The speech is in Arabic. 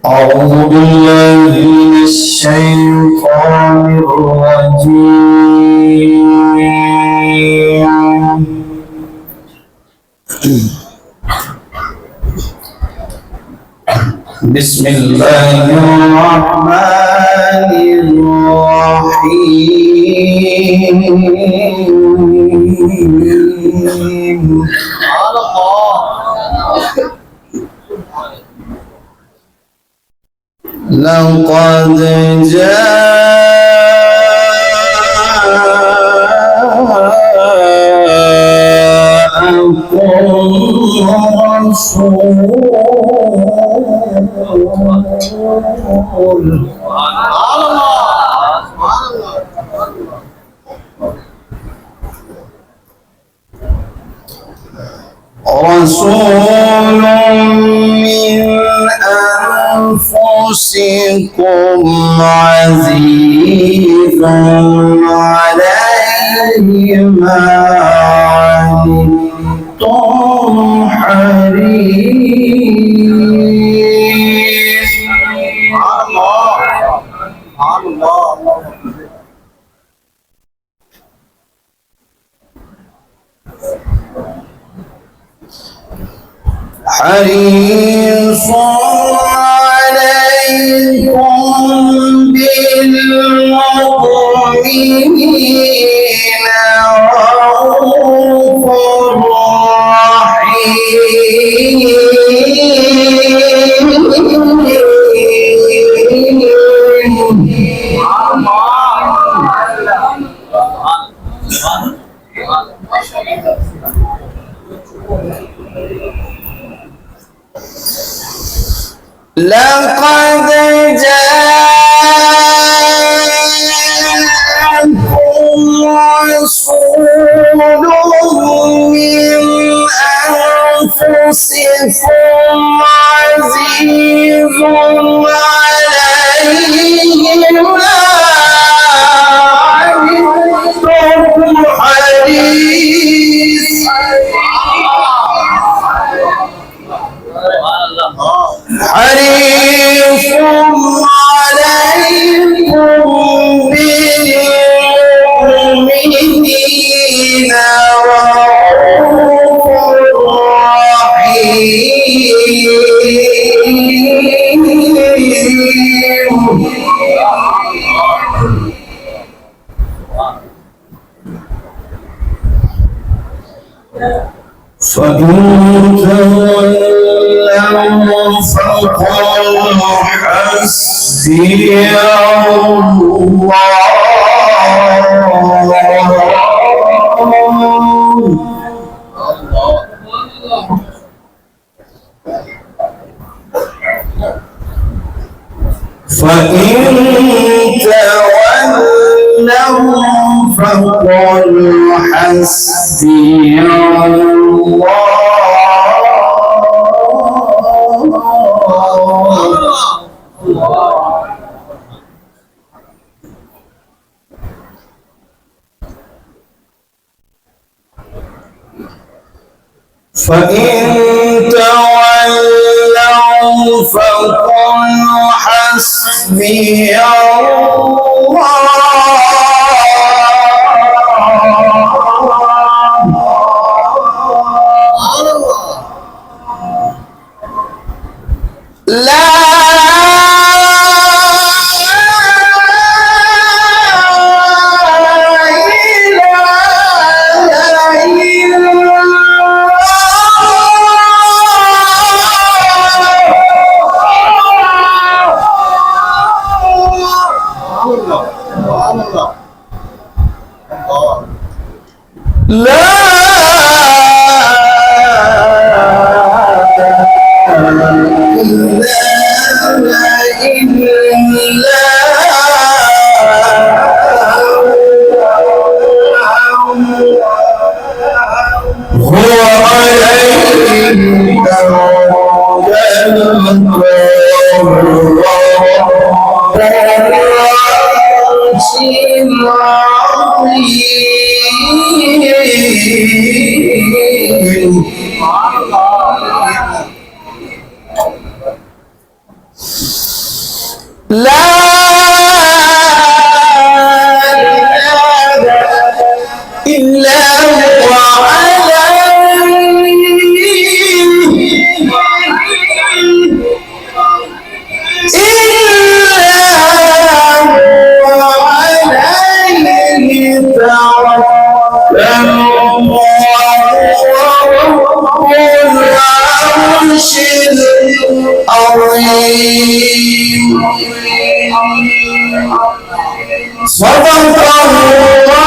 أعوذ بالله من الشيطان الرجيم. بسم الله الرحمن الرحيم. لقد جاءكم رسول من أنفسكم عزيز عليه ما عنتم حريص حريص عليكم بالمؤمنين رؤوف لقد جاءكم رسول من أنفسكم عزيز عليه ما عنتم حريص حريص عليكم بالمؤمنين رؤوف رحيم. فإن تولوا فقل حسبي الله فإن تولوا فقل حسبي الله فإن تولوا فقل حسبي الله لا لا إله إلا هو صدق الله